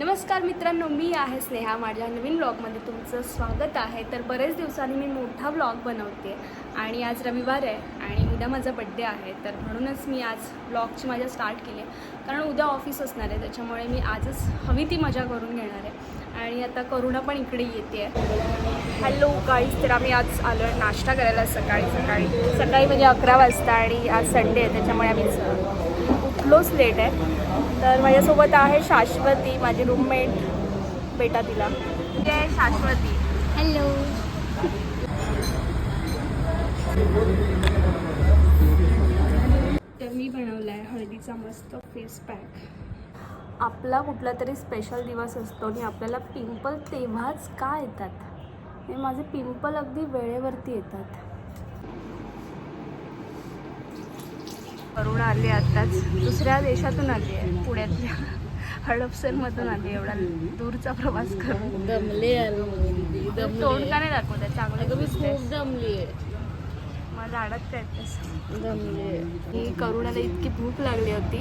नमस्कार मित्रांनो, मी आहे स्नेहा. माझ्या नवीन ब्लॉगमध्ये तुमचं स्वागत आहे. तर बरेच दिवसांनी मी मोठा ब्लॉग बनवते आणि आज रविवार आहे आणि उद्या माझा बड्डे आहे. तर म्हणूनच मी आज ब्लॉगची मजा स्टार्ट केली आहे, कारण उद्या ऑफिस असणार आहे. त्याच्यामुळे मी आजच हवी ती मजा करून घेणार आहे. आणि आता करुणा पण इकडे येते आहे. हॅलो गाईज, तर आम्ही आज आलो आहे नाश्ता करायला सकाळी म्हणजे 11 वाजता. आणि आज संडे आहे, त्याच्यामुळे आम्ही उठलोच लेट आहे. तर माझ्यासोबत आहे शाश्वती, माझी रूममेट. बेटा तिला आहे शाश्वती. हॅलो. तर मी बनवला आहे हळदीचा मस्त फेस पॅक. आपला कुठला तरी स्पेशल दिवस असतो आणि आपल्याला पिंपल तेव्हाच का येतात? हे माझे पिंपल अगदी वेळेवरती येतात. करुणा आली आत्ताच, दुसऱ्या देशातून आली आहे, पुण्यातल्या हडपसरमधून आली. एवढा दूरचा प्रवास करून दमले तोंड का नाही दाखवत आहे? चांगलं खूप दमली आहे. माझ्या आडत काय दमले. ही करुणाला इतकी भूक लागली होती,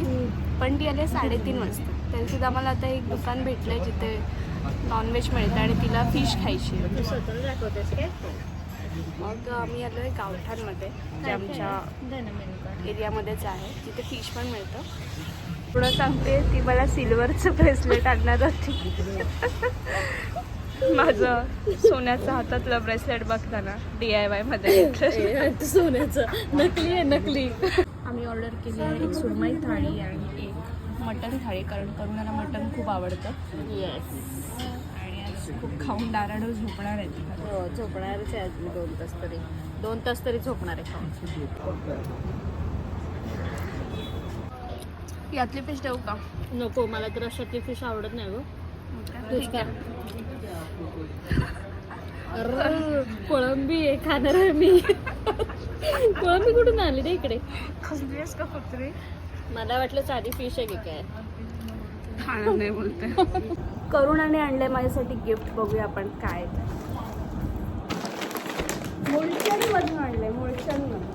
पण ती आली 3:30 वाजता. तरी सुद्धा मला आता एक दुकान भेटलं आहे जिथे नॉनव्हेज मिळतं आणि तिला फिश खायची. तू स्वतःला दाखवतेस काय? मग आम्ही आलो आहे गावठाणमध्ये, जे आमच्या एरियामध्येच आहे, जिथे फिश पण मिळतं. थोडं सांगते, ती मला सिल्वरचं ब्रेसलेट आणणार होती. माझं सोन्याचं हातातलं ब्रेसलेट बघताना DIY मध्ये सोन्याचं नकली आहे, नकली. आम्ही ऑर्डर केली आहे एक सुरमई थाळी आणि एक मटण थाळी, कारण करुणाला मटण खूप आवडतं. येस. आणि आज खूप खाऊन दाराडो झोपणार आहेत. हो, झोपणारच आहे आज मी 2 तास तरी झोपणार आहे खाऊन. यातली फिश देऊ का? नको, मला तर अशातली फिश आवडत नाही गं. तूच का? अरे कोळंबी आहे, खाणार आहे मी. कोळंबी कुठून आली रे इकडे? खसली आहेस का कुत्री? मला वाटलं साधी फिश आहे की काय. खाणार नाही बोलते. करुणाने आणलंय माझ्यासाठी गिफ्ट. बघूया आपण काय. मुळचंद मधून आणलंय, मुळचंद मधून.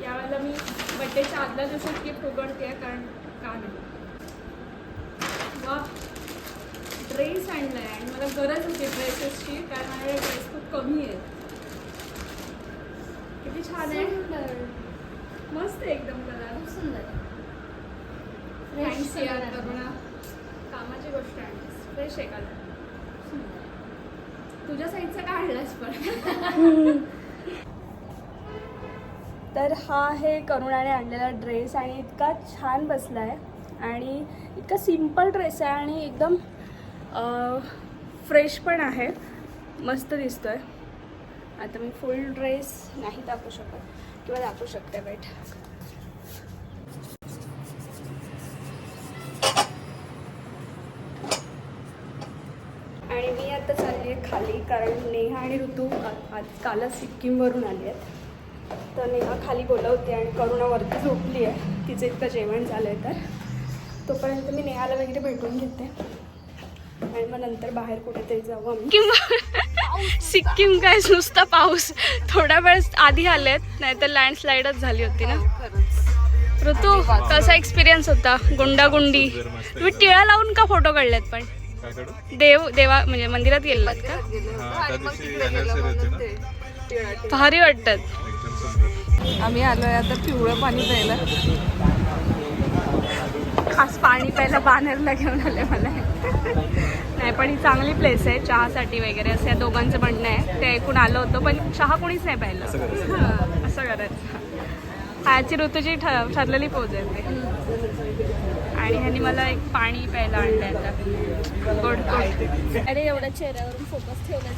यावेळेला मी बड्डेच्या आदल्या दिवशी गिफ्ट उघडते, कारण का नाही. वा, ड्रेस आणलाय आणि मला गरज होती ड्रेसेसची, कारण माझे ड्रेस खूप कमी आहेत. किती छान आहे, मस्त आहे एकदम. कलर सुंदर. थँक्स यार करुणा, कामाची गोष्ट आहे. फ्रेश आहे कलर. तुझ्या साईजचा का आणलास पण? तर हा आहे करुणाने आणलेला ड्रेस आणि इतका छान बसला आहे आणि इतका सिम्पल ड्रेस आहे आणि एकदम फ्रेश पण आहे, मस्त दिसतोय. आता मी फुल ड्रेस नाही दाखवू शकत किंवा दाखवू शकते. वेट, आणि मी आता चालली आहे खाली, कारण नेहा आणि ऋतू कालच सिक्कीमवरून आली आहेत. तर नेहा खाली बोलवते आणि करुणा वरती झोपली आहे. तिचं इतकं जेवण झालं आहे, तर तोपर्यंत मी नेहाला वगैरे भेटून घेते आणि मग नंतर बाहेर कुठेतरी जाऊ आम्ही. किंवा सिक्कीम काय नुसता पाऊस, थोड्या वेळ आधी आलेत, नाही तर लँडस्लाईडच झाली होती ना. ऋतू, कसा एक्सपिरियन्स होता? गुंडागुंडी. तुम्ही टिळा लावून का फोटो काढलेत? पण देवा म्हणजे मंदिरात गेलात का? भारी वाटतात. आम्ही आलोय आता पिवळं पाणी प्यायला. खास पाणी प्यायला बाणेरला घेऊन आले मला. नाही, पण ही चांगली प्लेस आहे चहासाठी वगैरे, असं या दोघांचं म्हणणं आहे. ते ऐकून आलं होतं, पण चहा कोणीच नाही प्यायला. असं करायचं. ह्याची ऋतूची ठरलेली पोज आहे ते. आणि ह्यांनी मला एक पाणी प्यायला आणलं आता. गोड गोड. अरे एवढ्या चेहऱ्यावरून फोकस ठेवला.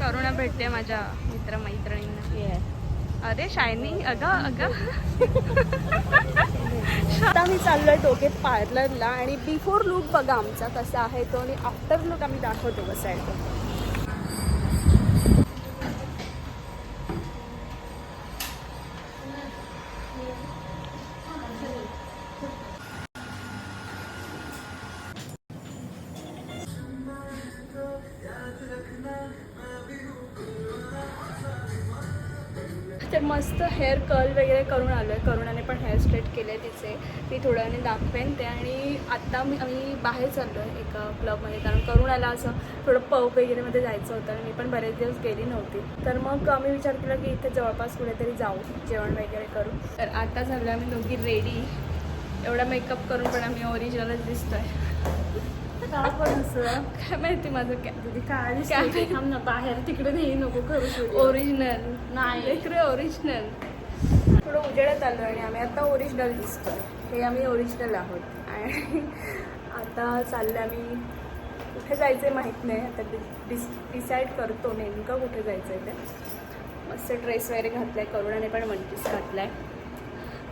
करुणा भेटते माझ्या मित्रमैत्रिणींना. अरे शायनिंग, अगं. आता मी चाललोय दोघे पार्लरला आणि बिफोर लुक बघा आमचा कसा आहे तो, आणि आफ्टर लुक आम्ही दाखवतो कसा आहे तो. तर मस्त हेअर कर्ल वगैरे करून आलो आहे. करुणाने पण हेअर स्ट्रेट केले तिचे, मी थोड्या वेळाने दाखवेन ते. आणि आत्ता आम्ही बाहेर चाललो आहे एका क्लबमध्ये, कारण करुणाला असं थोडं पब वगैरेमध्ये जायचं होतं आणि मी पण बरेच दिवस गेली नव्हती. तर मग आम्ही विचार केला की इथे जवळपास कुठेतरी जाऊ, जेवण वगैरे करू. तर आता झालं आम्ही दोघी रेडी. एवढा मेकअप करून पण आम्ही ओरिजिनलच दिसतो आहे. पण असं काय माहिती माझं काय थांब ना, बाहेर तिकडे नाही नको करू. ओरिजिनल नाही इकडे ओरिजिनल. थोडं उजेडात आलो आणि आम्ही आता ओरिजिनल दिसतो. हे आम्ही ओरिजिनल आहोत. आणि आता चाललं आम्ही कुठे जायचं आहे माहीत नाही. आता डिसाईड करतो नेमकं कुठे जायचं आहे ते. मस्त ड्रेस वगैरे घातला आहे, करुणाने पण वन पीस घातला आहे.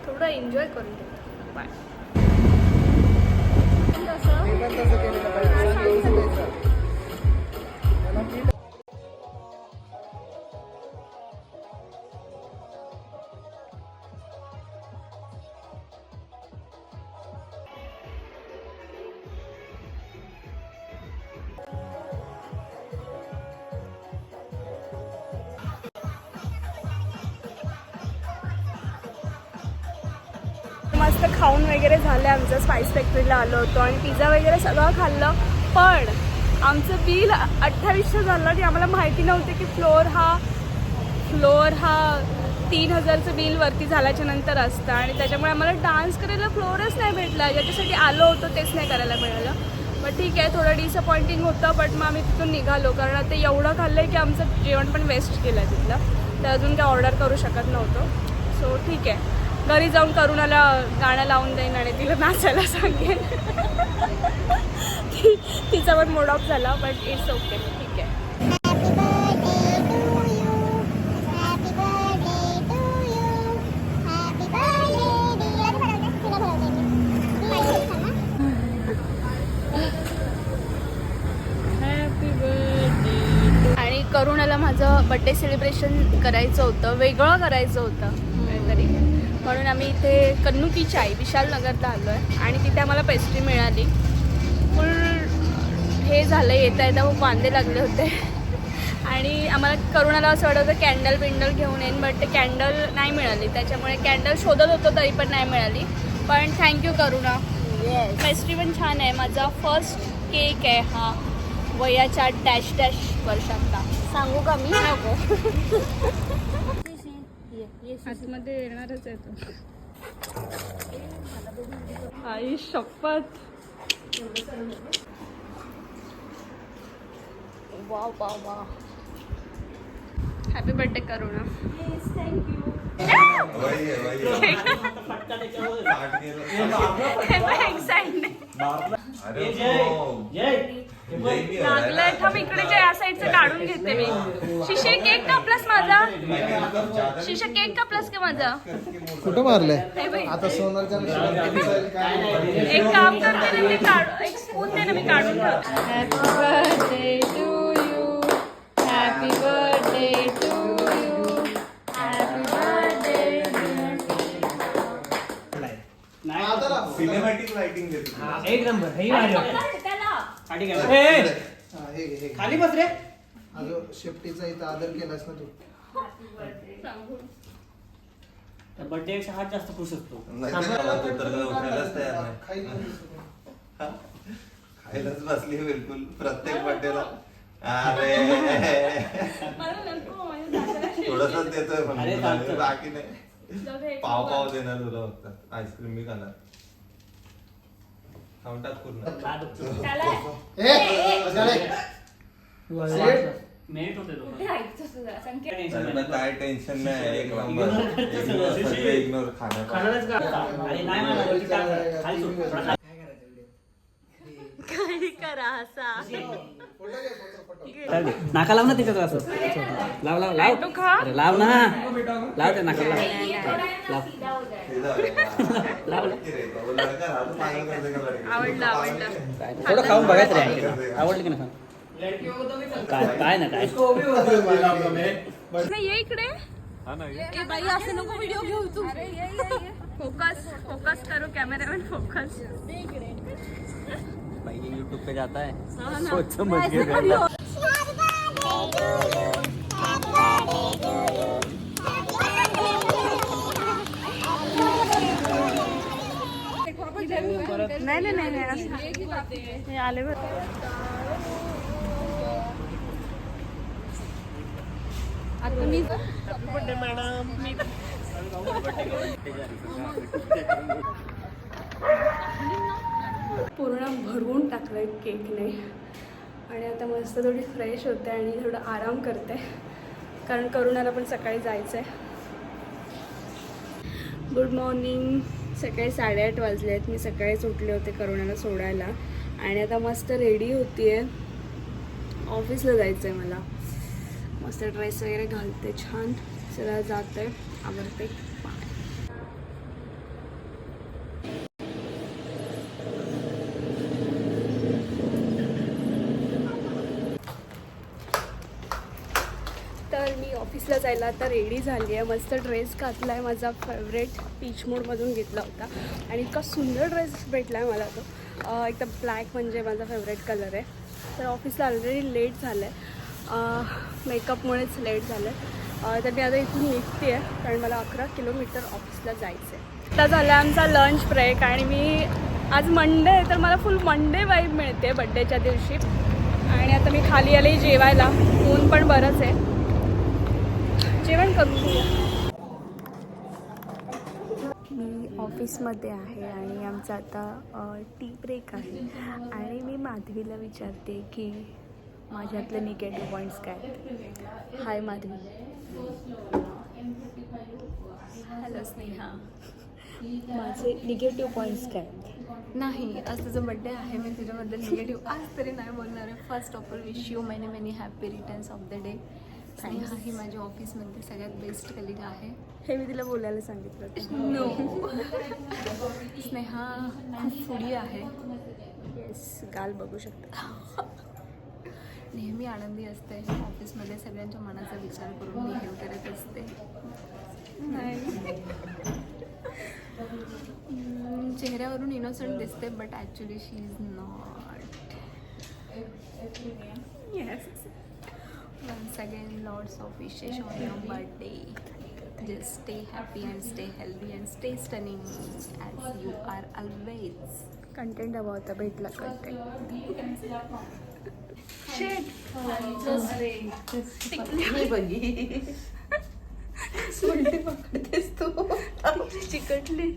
थोडं एन्जॉय करून घेतो. बाय. मस्त खाऊन वगैरे झालं. आमचं स्पाइस फॅक्टरीला आलो होतो आणि पिझ्झा वगैरे सगळं खाल्लं. पण आमचं बिल 2800 झालं आणि आम्हाला माहिती नव्हते की फ्लोअर हा 3000चं बिल वरती झाल्याच्या नंतर असतं. आणि त्याच्यामुळे आम्हाला डान्स करायला फ्लोअरच नाही भेटला. ज्याच्यासाठी आलो होतो तेच नाही करायला मिळालं. मग ठीक आहे, थोडं डिसअपॉइंटिंग होतं. बट मग आम्ही तिथून निघालो, कारण आता एवढं खाल्लं आहे की आमचं जेवण पण वेस्ट केलं आहे तिथलं. तर अजून काय ऑर्डर करू शकत नव्हतो. सो ठीक आहे, घरी जाऊन करुणाला गाणं लावून देईन आणि तिला नाचायला सांगेन. तिचा पण मूड ऑफ झाला, बट इट्स ओके. ठीक आहे. आणि करुणाला माझं बड्डे सेलिब्रेशन करायचं होतं, वेगळं करायचं होतं काहीतरी, म्हणून आम्ही इथे कन्नू की चाय विशाल नगरला आलो आहे. आणि तिथे आम्हाला पेस्ट्री मिळाली. फुल हे झालं, येता येता खूप वांदे लागले होते. आणि आम्हाला करुणाला असं वाटत होतं कॅन्डल बिंडल घेऊन येईन, बट ते कॅन्डल नाही मिळाली. त्याच्यामुळे कॅन्डल शोधत होतो तरी पण नाही मिळाली. पण थँक्यू करुणा. पेस्ट्री पण छान आहे. माझा फर्स्ट केक आहे हा, वयाच्या डॅश वर्षांचा. सांगू का मी? नको. आतमध्ये येणारच आहे तो. आई शपथ. Wow wow wow. Happy birthday Karuna. Thank you. लागलंय. थांब इकडे या साईडचं काढून घेते मी. शिशे केक कापलास माझा? शिशे केक कापलास का माझा? कुठं मारलंय आता सोनरच्या एक काम करते ना, मी काढू एक स्पून दे ना, मी काढून ठेवते. Happy birthday to you. Happy birthday to you. Happy birthday. Cinematic lighting देते. एक नंबर. हे खाली बस रे. अजून शेफ्टीचा इथं आदर केलास ना तू. बर्थडे हात जास्त खुश असतो. खायलाच बसली बिलकुल प्रत्येक बर्थडेला. अरे थोडंसच देतोय पण बाकी नाही. पाव देणार तुला फक्त. आईस्क्रीम मी खाणार. खाऊन टाक पूर्ण. मेरिट होते काय टेन्शन नाही. एक नंबर. इग्नोर खाणार. काही करा असा. नाका लाव ना तिच्यात असं. लाव लाव लाव. तू खा. अरे लाव ना. लाव ते नाका लाव. लाव. आवडलं आवडलं. थोडं खाऊन बघायचं रे. आवडलं की नाही? काय ना काय. ये इकडे. बाई असं नको व्हिडिओ घेऊ तू. फोकस करो कॅमेरामॅन फोकस. भाई यूट्यूब पे जाता है. सोच समझ के. नाही नाही नाही नाही हे आले बघ. आता मी पूर्ण भरवून टाकलं आहे केकने आणि आता मस्त थोडी फ्रेश होते आणि थोडं आराम करते कारण करुणाला पण सकाळी जायचं आहे. Good morning. सकाळी 8:30 वाजले आहेत. मी सकाळीच उठले होते करुणाला सोडायला आणि आता मस्त रेडी होती आहे. ऑफिसला जायचं आहे मला. मस्त ड्रेस वगैरे घालते छान. चला जाते आवडते. तर मी ऑफिसला जायला आता रेडी झाली आहे. मस्त ड्रेस घातला आहे. माझा फेवरेट पीच मोडमधून घेतला होता आणि इतका सुंदर ड्रेस भेटला आहे मला तो. एकदम ब्लॅक म्हणजे माझा फेवरेट कलर आहे. तर ऑफिसला ऑलरेडी लेट झालं आहे. मेकअपमुळेच लेट झालं आहे. तर मी आता इथून निघते आहे कारण मला 11 किलोमीटर ऑफिसला जायचं आहे. आता झाला आमचा लंच ब्रेक आणि मी आज मंडे आहे तर मला फुल मंडे वाईब मिळते बड्डेच्या दिवशी. आणि आता मी खाली आले जेवायला. ऊन पण बरंच आहे. जेवण करून घेऊया. मी ऑफिसमध्ये आहे आणि आमचा आता टी ब्रेक आहे आणि मी माधवीला विचारते की माझ्यातले निगेटिव्ह पॉईंट्स काय आहेत. हाय माधवी. हॅलो स्नेहा. माझे निगेटिव्ह पॉईंट्स काय नाही, आज तुझा बड्डे आहे. मी तुझ्याबद्दल निगेटिव्ह आज तरी नाही बोलणार आहे. First of all wish you many many happy returns of the day. Sneha ही माझ्या ऑफिसमध्ये सगळ्यात बेस्ट कलिग आहे. हे मी तिला बोलायला सांगितलं होतं. नो. स्नेहा खूप फुडी आहे. येस गाल बघू शकता. नेहमी आनंदी असते. ऑफिसमध्ये सगळ्यांच्या मनाचा विचार करून बिहेव करत असते. चेहऱ्यावरून इनोसंट दिसते but actually she is not. Yes. Once again, lots of wishes on your birthday. Just stay happy and stay healthy and stay stunning as you are always. Content हवा होता. भेटला कंटेंट. पकडतेस तू चिकटली.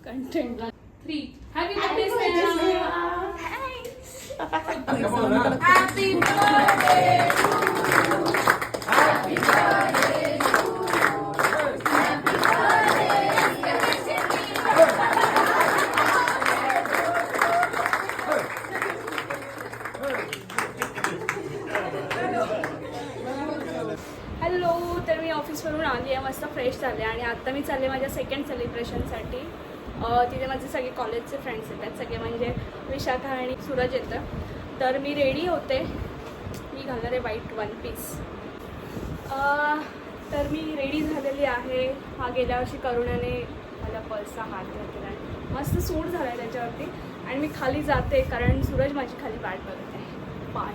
Content 3 Happy birthday Sneha. Happy birthday to you. Happy birthday to you. Happy hello. तर मी ऑफिसवरून आली आहे. मस्त फ्रेश झाले आणि आता मी चालले माझ्या सेकंड सेलिब्रेशनसाठी. तिथे माझे सगळे कॉलेजचे फ्रेंड्स येतात. सगळे म्हणजे विशाखा आणि सूरज येतं. तर मी रेडी होते. मी घालणार आहे व्हाईट 1 पीस. तर मी रेडी झालेली आहे. हा गेल्या वर्षी करुणाने माझ्या पर्सचा हात घातलेला आहे. मस्त सूट झाला आहे त्याच्यावरती आणि मी खाली जाते कारण सूरज माझी खाली वाट बघत आहे. बाय.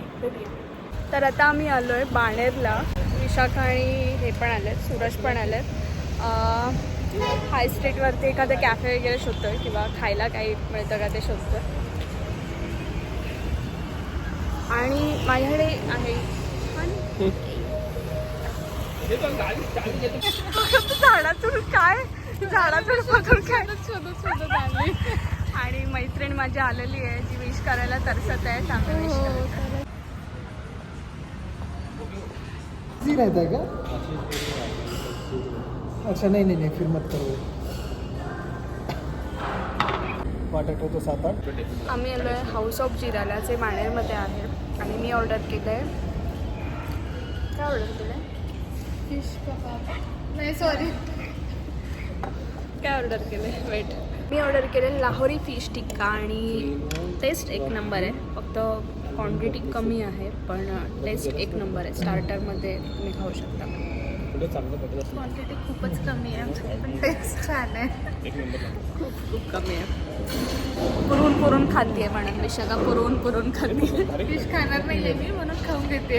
तर आता आम्ही आलो आहे बाणेरला. विशाखा आणि हे पण आले आहेत. सूरज पण आले आहेत. हाय स्ट्रीटवरती एखादं कॅफे वगैरे शोधतो आहे किंवा खायला काही मिळतं का ते शोधतो. आणि माझ्याकडे आहे झाडातून काय पकडून काय शोधत आली. आणि मैत्रीण माझी आलेली आहे जी विश करायला तरसत आहे. चांगलं विश करत. रहता है क्या? अच्छा नहीं फिर मत करो. वाटत तो 7-8. आम्ही आलो आहे हाऊस ऑफ जिराला जे बाणेरमध्ये आहे आणि मी ऑर्डर केलं आहे. काय ऑर्डर केलं आहे? फिश कबाब. नाही सॉरी. काय ऑर्डर केलं आहे? वेट. मी ऑर्डर केलं लाहोरी फिश टिक्का आणि टेस्ट एक नंबर आहे. फक्त क्वांटिटी कमी आहे पण टेस्ट एक नंबर आहे. स्टार्टरमध्ये तुम्ही खाऊ शकता. क्वांटिटी खूपच कमी आहे पण टेस्ट छान आहे. खूप कमी आहे. पुरून खाते आहे म्हणून विशाखा पुरून खाते. फिश खाणार नाही आहे मी म्हणून खाऊन देते.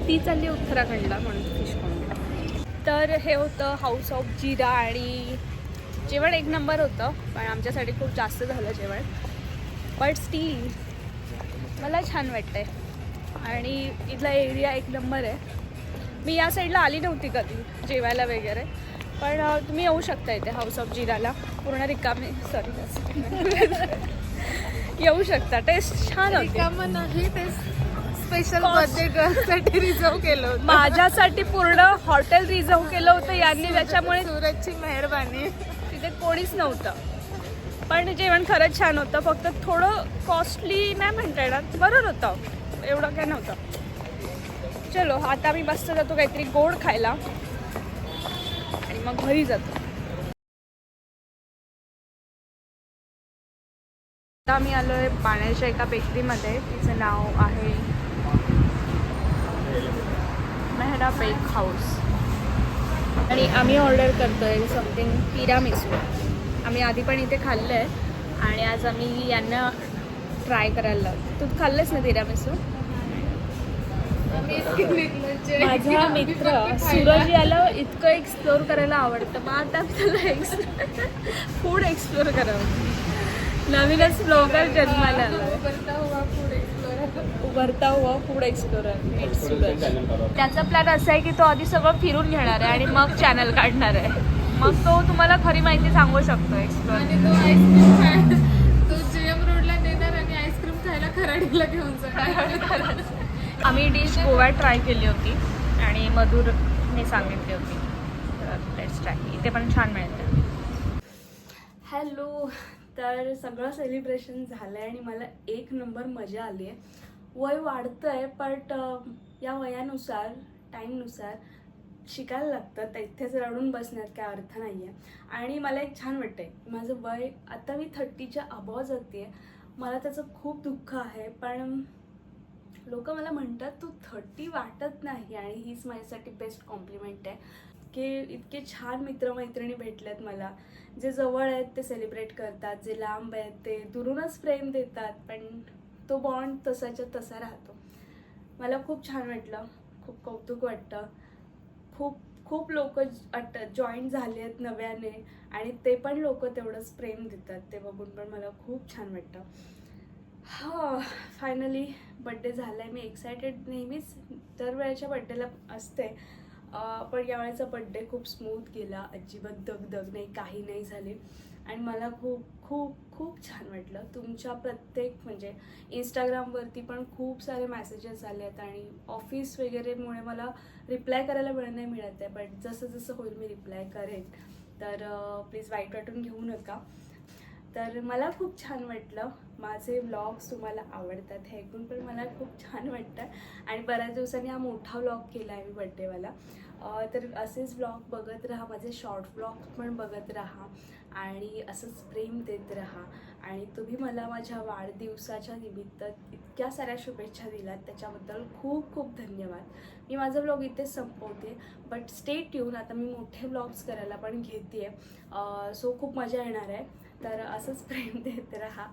ती चालली उत्तराखंडला म्हणून फिश पॉंड. तर हे होतं हाऊस ऑफ जिरा आणि जेवण एक नंबर होतं, पण आमच्यासाठी खूप जास्त झालं जेवण. बट स्टील मला छान वाटतं आहे आणि इथला एरिया एक नंबर आहे. मी या साईडला आली नव्हती कधी जेवायला वगैरे, पण तुम्ही येऊ शकता इथे हाऊस ऑफ जिराला. पूर्ण रिकामी येऊ शकता. टेस्ट छान होती. नाही ते स्पेशल बर्थडे गर्लसाठी रिझर्व केलं होतं. माझ्यासाठी पूर्ण हॉटेल रिझर्व केलं होतं यांनी, त्याच्यामुळे सूरजची मेहरबानी. तिथे कोणीच नव्हतं. पण जेवण खरंच छान होतं. फक्त थोडं कॉस्टली नाही म्हणता येणार, बरोबर होतं, एवढं काय नव्हतं. चलो आता मी मस्त जातो काहीतरी गोड खायला आणि मग घरी जातो. आता आम्ही आलो आहे पाण्याच्या एका बेकरीमध्ये. तिचं नाव आहे मेहरा बेक हाऊस आणि आम्ही ऑर्डर करतो आहे समथिंग तिरामिसू. आम्ही आधी पण इथे खाल्लं आहे आणि आज आम्ही यांना ट्राय करायला लावतो. तू खाल्लंस ना तिरामिसू? माझा मित्र सूरज याला इतकं एक्सप्लोर करायला आवडतं, मग आता त्याला फूड एक्सप्लोर करावं. नवीनच ब्लॉगर जन्माला आला, उभरता हुआ फूड एक्सप्लोरर सूरज. त्याचा प्लॅन असा आहे की तो आधी सगळं फिरून घेणार आहे आणि मग चॅनल काढणार आहे. मग तो तुम्हाला खरी माहिती सांगू शकतो एक्सप्लोर. आणि तो आईस्क्रीम खाय तो जेएम रोडला नेणार आणि आईस्क्रीम खायला खराडीला घेऊन जाणार. आम्ही डिश गोव्यात ट्राय केली होती आणि मधुरने सांगितली होती, तर लेट्स ट्राय. इथे पण छान मिळतं. हॅलो. तर सगळं सेलिब्रेशन झालं आहे आणि मला एक नंबर मजा आली आहे. वय वाढतं आहे, बट या वयानुसार टाईमनुसार शिकायला लागतं. तर इथेच रडून बसण्यात काय अर्थ नाही आहे. आणि मला एक छान वाटतं आहे, माझं वय आता मी 30च्या अबॉव जाते आहे. मला त्याचं खूप दुःख आहे, पण लोक मला म्हणतात तू 30 वाटत नाही. आणि हीच माझ्यासाठी बेस्ट कॉम्प्लिमेंट आहे की इतके छान मित्रमैत्रिणी भेटल्यात मला. जे जवळ आहेत ते सेलिब्रेट करतात, जे लांब आहेत ते दुरूनच प्रेम देतात, पण तो बॉन्ड तसाच्या तसा राहतो. मला खूप छान वाटलं, खूप कौतुक वाटतं. खूप खूप लोक जॉईन झाले आहेत नव्याने आणि ते पण लोक तेवढंच प्रेम देतात. ते बघून पण मला खूप छान वाटतं. फायनली बड्डे झाला आहे. मी एक्सायटेड नेहमीच दरवेळेच्या बड्डेला असते, पण यावेळेचा बड्डे खूप स्मूथ गेला. अजिबात दगदग नाही, काही नाही झाली आणि मला खूप खूप खूप छान वाटलं. तुमच्या प्रत्येक म्हणजे इंस्टाग्रामवरती पण खूप सारे मेसेजेस आले आहेत आणि ऑफिस वगैरेमुळे मला रिप्लाय करायला वेळ नाही मिळत आहे, बट जसं जसं होईल मी रिप्लाय करेन. तर प्लीज वाईट वाटून घेऊ नका. तर मला खूप छान वाटलं. माझे व्लॉग्स तुम्हाला आवडतात हे ऐकून पण मला खूप छान वाटतं आणि बऱ्याच दिवसांनी हा मोठा व्लॉग केला आहे मी बड्डेवाला. तर असेच व्लॉग बघत राहा, माझे शॉर्ट व्लॉग पण बघत राहा आणि असंच प्रेम देत राहा. आणि तुम्ही मला माझ्या वाढदिवसाच्या निमित्त इतक्या साऱ्या शुभेच्छा दिल्यात, त्याच्याबद्दल खूप खूप धन्यवाद. मी माझा व्लॉग इथेच संपवते, बट स्टे ट्यून. आता मी मोठे व्लॉग्स करायला पण घेते आहे, सो खूप मजा येणार आहे. तर असंच प्रेम देत राहा.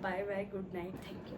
Bye bye, good night, thank you.